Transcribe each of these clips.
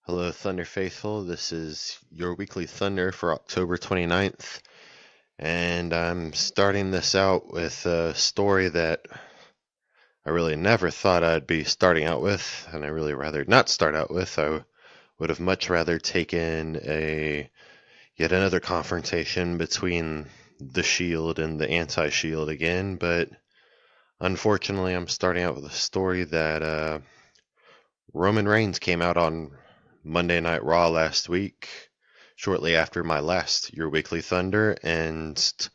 Hello, Thunder Faithful. This is your weekly Thunder for October 29th, and I'm starting this out with a story that I really never thought I'd be starting out with, and I really rather not start out with. I would have much rather taken yet another confrontation between the Shield and the Anti-Shield again, but unfortunately, I'm starting out with a story that Roman Reigns came out on Monday Night Raw last week, shortly after my last Your Weekly Thunder, and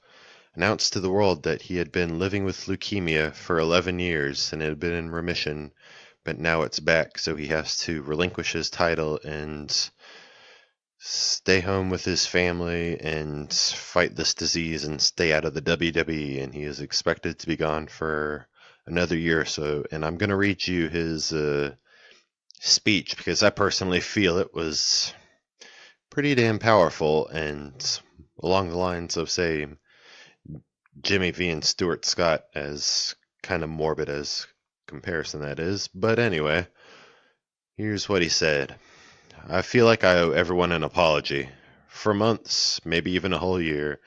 announced to the world that he had been living with leukemia for 11 years and had been in remission, but now it's back, so he has to relinquish his title and stay home with his family and fight this disease and stay out of the WWE, and he is expected to be gone for another year or so. And I'm going to read you his speech because I personally feel it was pretty damn powerful and along the lines of, say, Jimmy V and Stuart Scott, as kind of morbid as comparison that is. But anyway, here's what he said. I feel like I owe everyone an apology. For months, maybe even a whole year,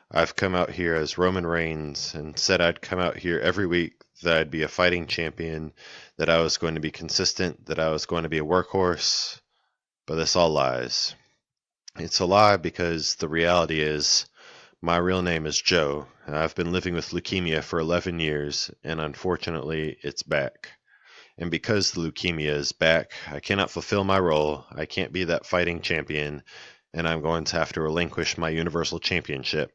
I've come out here as Roman Reigns and said I'd come out here every week, that I'd be a fighting champion, that I was going to be consistent, that I was going to be a workhorse, but that's all lies. It's a lie because the reality is my real name is Joe, and I've been living with leukemia for 11 years, and unfortunately, it's back. And because the leukemia is back, I cannot fulfill my role, I can't be that fighting champion, and I'm going to have to relinquish my Universal Championship.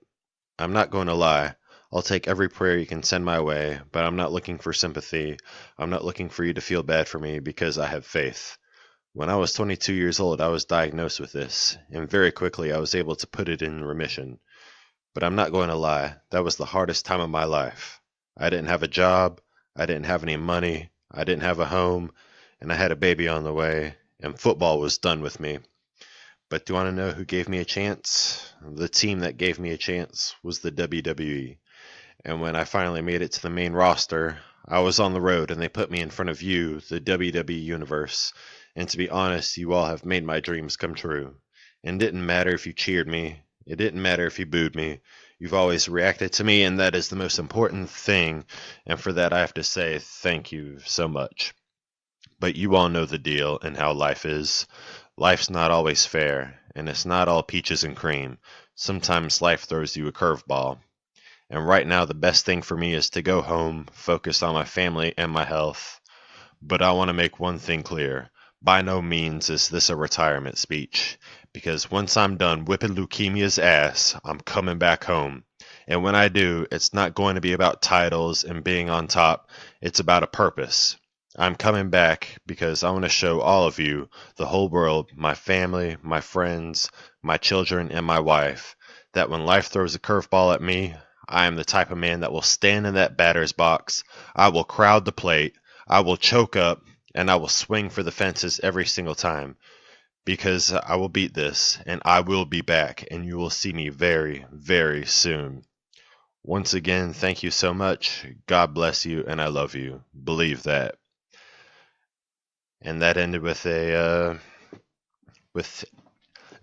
I'm not going to lie. I'll take every prayer you can send my way, but I'm not looking for sympathy. I'm not looking for you to feel bad for me because I have faith. When I was 22 years old, I was diagnosed with this, and very quickly I was able to put it in remission. But I'm not going to lie, that was the hardest time of my life. I didn't have a job, I didn't have any money, I didn't have a home, and I had a baby on the way, and football was done with me. But do you want to know who gave me a chance? The team that gave me a chance was the WWE. And when I finally made it to the main roster, I was on the road and they put me in front of you, the WWE Universe. And to be honest, you all have made my dreams come true. And it didn't matter if you cheered me. It didn't matter if you booed me. You've always reacted to me, and that is the most important thing. And for that, I have to say thank you so much. But you all know the deal and how life is. Life's not always fair, and it's not all peaches and cream. Sometimes life throws you a curveball. And right now, the best thing for me is to go home, focus on my family and my health. But I want to make one thing clear. By no means is this a retirement speech, because once I'm done whipping leukemia's ass, I'm coming back home. And when I do, it's not going to be about titles and being on top. It's about a purpose. I'm coming back because I want to show all of you, the whole world, my family, my friends, my children, and my wife, that when life throws a curveball at me, I am the type of man that will stand in that batter's box. I will crowd the plate. I will choke up, and I will swing for the fences every single time, because I will beat this, and I will be back, and you will see me very, very soon. Once again, thank you so much. God bless you, and I love you. Believe that. And that ended with a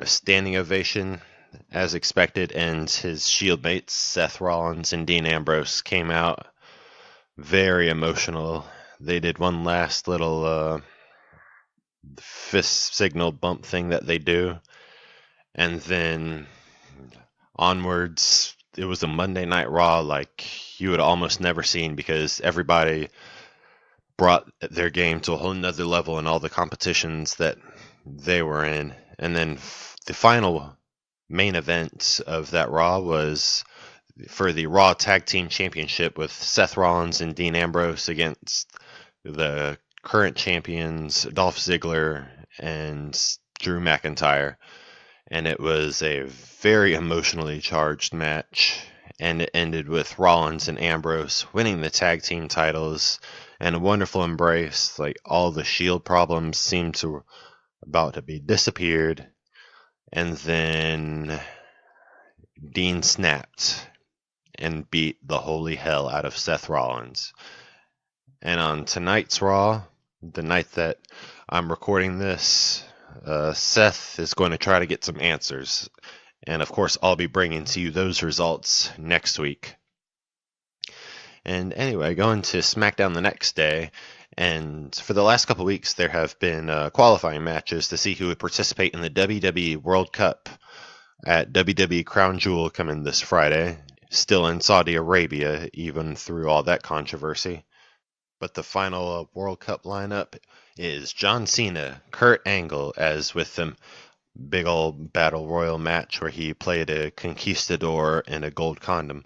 standing ovation, as expected, and his Shield mates, Seth Rollins and Dean Ambrose, came out very emotional. They did one last little fist signal bump thing that they do, and then onwards, it was a Monday Night Raw like you had almost never seen, because everybody brought their game to a whole nother level in all the competitions that they were in. And then the final main event of that Raw was for the Raw Tag Team Championship, with Seth Rollins and Dean Ambrose against the current champions Dolph Ziggler and Drew McIntyre. And it was a very emotionally charged match, and it ended with Rollins and Ambrose winning the tag team titles and a wonderful embrace. Like, all the Shield problems seemed to about to be disappeared, and then Dean snapped and beat the holy hell out of Seth Rollins. And on tonight's Raw, the night that I'm recording this, Seth is going to try to get some answers. And of course, I'll be bringing to you those results next week. And anyway, going to SmackDown the next day. And for the last couple weeks, there have been qualifying matches to see who would participate in the WWE World Cup at WWE Crown Jewel coming this Friday. Still in Saudi Arabia, even through all that controversy. But the final World Cup lineup is John Cena, Kurt Angle, as with them big old battle royal match where he played a conquistador in a gold condom.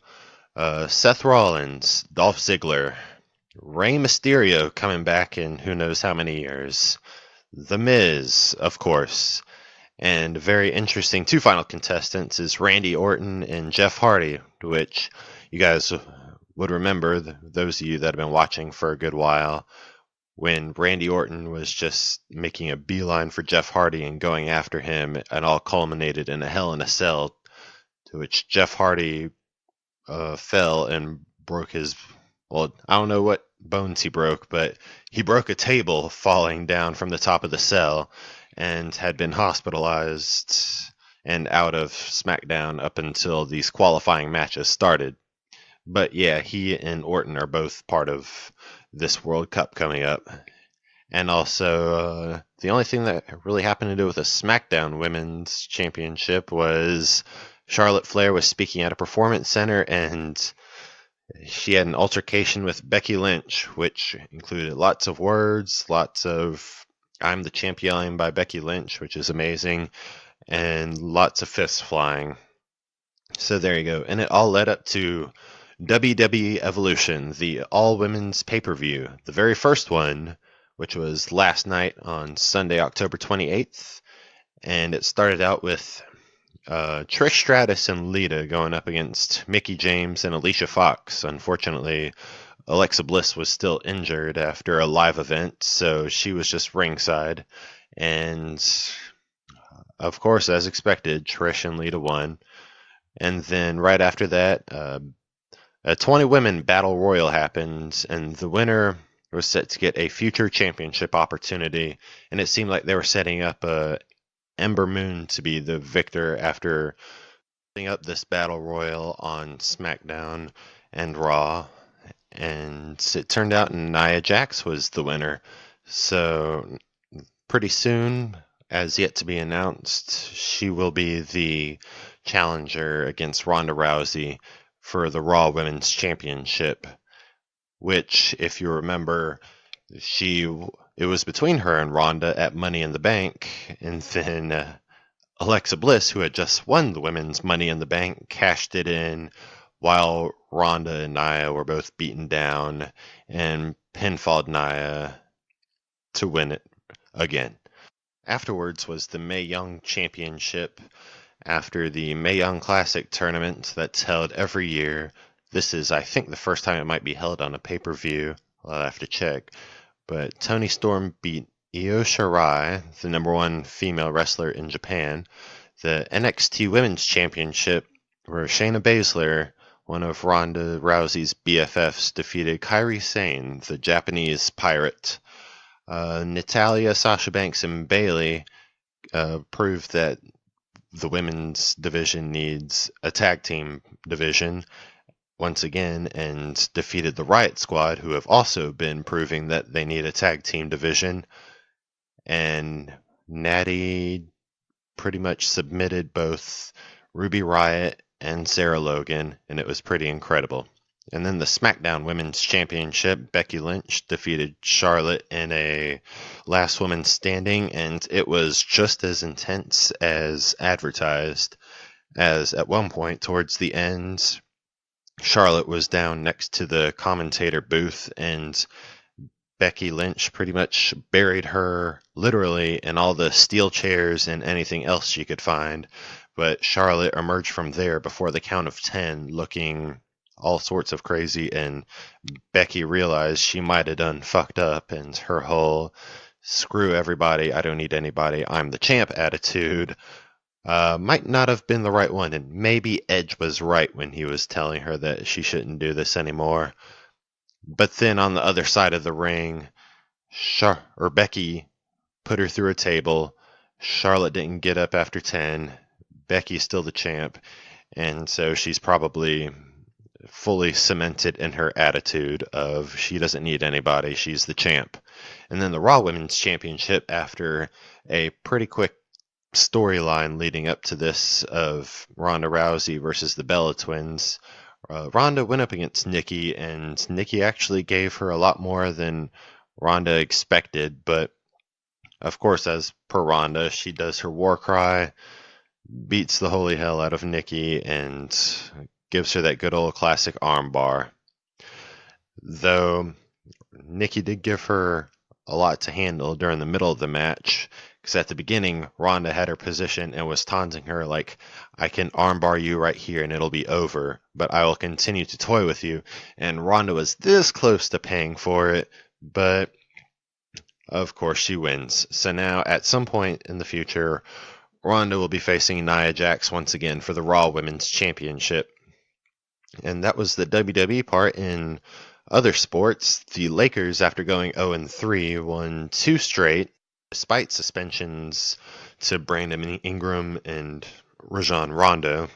Seth Rollins, Dolph Ziggler, Rey Mysterio coming back in who knows how many years, The Miz, of course, and very interesting two final contestants is Randy Orton and Jeff Hardy, which you guys would remember, those of you that have been watching for a good while, when Randy Orton was just making a beeline for Jeff Hardy and going after him, and all culminated in a Hell in a Cell, to which Jeff Hardy fell and broke his, well, I don't know what bones he broke, but he broke a table falling down from the top of the cell and had been hospitalized and out of SmackDown up until these qualifying matches started. But yeah, he and Orton are both part of this World Cup coming up. And also, the only thing that really happened to do with the SmackDown Women's Championship was Charlotte Flair was speaking at a performance center, and she had an altercation with Becky Lynch, which included lots of words, lots of "I'm the champ" yelling by Becky Lynch, which is amazing, and lots of fists flying. So there you go. And it all led up to WWE Evolution, the all-women's pay-per-view, the very first one, which was last night on Sunday, October 28th. And it started out with Trish Stratus and Lita going up against Mickie James and Alicia Fox. Unfortunately, Alexa Bliss was still injured after a live event, so she was just ringside. And of course, as expected, Trish and Lita won. And then right after that, a 20 women battle royal happened, and the winner was set to get a future championship opportunity. And it seemed like they were setting up Ember Moon to be the victor after setting up this battle royal on SmackDown and Raw. And it turned out Nia Jax was the winner. So pretty soon, as yet to be announced, she will be the challenger against Ronda Rousey for the Raw Women's Championship, which, if you remember, it was between her and Ronda at Money in the Bank, and then Alexa Bliss, who had just won the Women's Money in the Bank, cashed it in while Ronda and Nia were both beaten down and pinfalled Nia to win it again. Afterwards was the Mae Young Championship. After the Mae Young Classic tournament that's held every year. This is, I think, the first time it might be held on a pay-per-view. I'll have to check. But Toni Storm beat Io Shirai, the number one female wrestler in Japan. The NXT Women's Championship, where Shayna Baszler, one of Ronda Rousey's BFFs, defeated Kairi Sane, the Japanese pirate. Natalya, Sasha Banks, and Bayley proved that the women's division needs a tag team division once again, and defeated the Riot Squad, who have also been proving that they need a tag team division. And Natty pretty much submitted both Ruby Riott and Sarah Logan, and it was pretty incredible. And then the SmackDown Women's Championship, Becky Lynch defeated Charlotte in a last woman standing, and it was just as intense as advertised, as at one point towards the end, Charlotte was down next to the commentator booth, and Becky Lynch pretty much buried her literally in all the steel chairs and anything else she could find. But Charlotte emerged from there before the count of 10, looking all sorts of crazy, and Becky realized she might have done fucked up, and her whole screw everybody, I don't need anybody, I'm the champ attitude might not have been the right one, and maybe Edge was right when he was telling her that she shouldn't do this anymore. But then on the other side of the ring, Becky put her through a table, Charlotte didn't get up after 10. Becky's still the champ. And so she's probably fully cemented in her attitude of she doesn't need anybody. She's the champ. And then the Raw Women's Championship, after a pretty quick storyline leading up to this of Ronda Rousey versus the Bella Twins, Ronda went up against Nikki, and Nikki actually gave her a lot more than Ronda expected. But of course, as per Ronda, she does her war cry, beats the holy hell out of Nikki, and gives her that good old classic armbar. Though Nikki did give her a lot to handle during the middle of the match, because at the beginning, Ronda had her position and was taunting her like, I can armbar you right here and it'll be over, but I will continue to toy with you. And Ronda was this close to paying for it, but of course she wins. So now, at some point in the future, Ronda will be facing Nia Jax once again for the Raw Women's Championship. And that was the WWE part. In other sports, the Lakers, after going 0-3, won 2 straight, despite suspensions to Brandon Ingram and Rajon Rondo.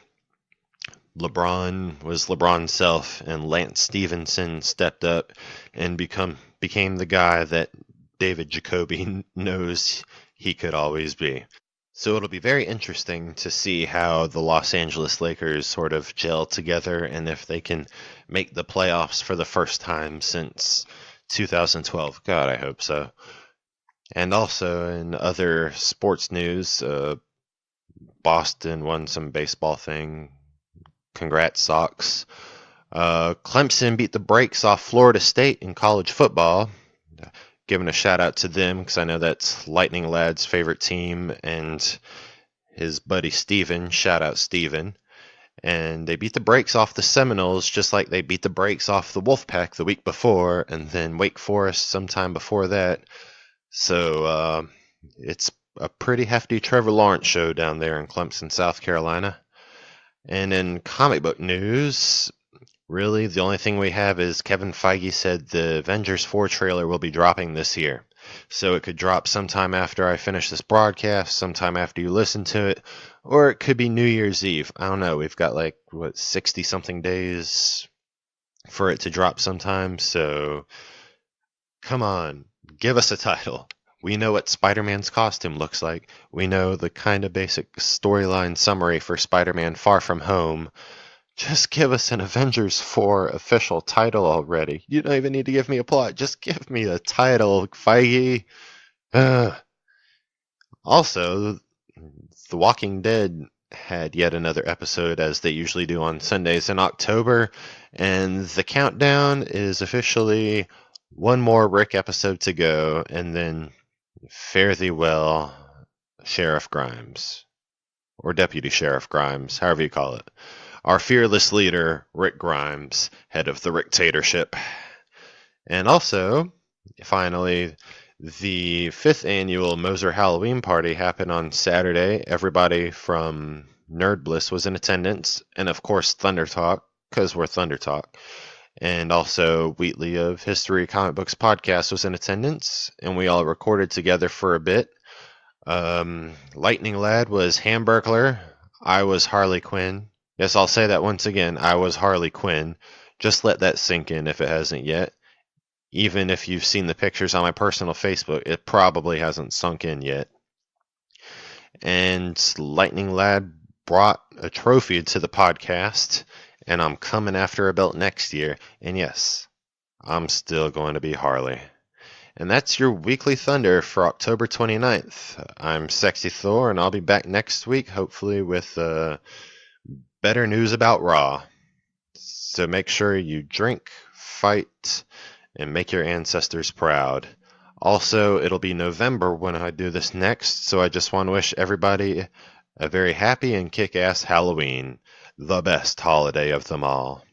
LeBron was LeBron's self, and Lance Stevenson stepped up and became the guy that David Jacoby knows he could always be. So it'll be very interesting to see how the Los Angeles Lakers sort of gel together and if they can make the playoffs for the first time since 2012. God, I hope so. And also in other sports news, Boston won some baseball thing. Congrats, Sox. Clemson beat the brakes off Florida State in college football. Giving a shout out to them because I know that's Lightning Lad's favorite team and his buddy Steven. Shout out Steven. And they beat the brakes off the Seminoles just like they beat the brakes off the Wolfpack the week before, and then Wake Forest sometime before that. So it's a pretty hefty Trevor Lawrence show down there in Clemson, South Carolina. And in comic book news, really, the only thing we have is Kevin Feige said the Avengers 4 trailer will be dropping this year. So it could drop sometime after I finish this broadcast, sometime after you listen to it, or it could be New Year's Eve. I don't know. We've got 60-something days for it to drop sometime. So come on, give us a title. We know what Spider-Man's costume looks like. We know the kind of basic storyline summary for Spider-Man Far From Home. Just give us an Avengers 4 official title already. You don't even need to give me a plot. Just give me a title, Feige. Also, The Walking Dead had yet another episode, as they usually do on Sundays in October, and the countdown is officially one more Rick episode to go, and then fare thee well, Sheriff Grimes. Or Deputy Sheriff Grimes, however you call it. Our fearless leader, Rick Grimes, head of the Ricktatorship. And also, finally, the 5th annual Moser Halloween party happened on Saturday. Everybody from Nerd Bliss was in attendance. And of course, Thunder Talk, because we're Thunder Talk. And also, Wheatley of History Comic Books Podcast was in attendance. And we all recorded together for a bit. Lightning Lad was Hamburglar. I was Harley Quinn. Yes, I'll say that once again. I was Harley Quinn. Just let that sink in if it hasn't yet. Even if you've seen the pictures on my personal Facebook, it probably hasn't sunk in yet. And Lightning Lad brought a trophy to the podcast, and I'm coming after a belt next year. And yes, I'm still going to be Harley. And that's your Weekly Thunder for October 29th. I'm Sexy Thor, and I'll be back next week, hopefully with better news about Raw. So make sure you drink, fight, and make your ancestors proud. Also, it'll be November when I do this next, so I just want to wish everybody a very happy and kick-ass Halloween, the best holiday of them all.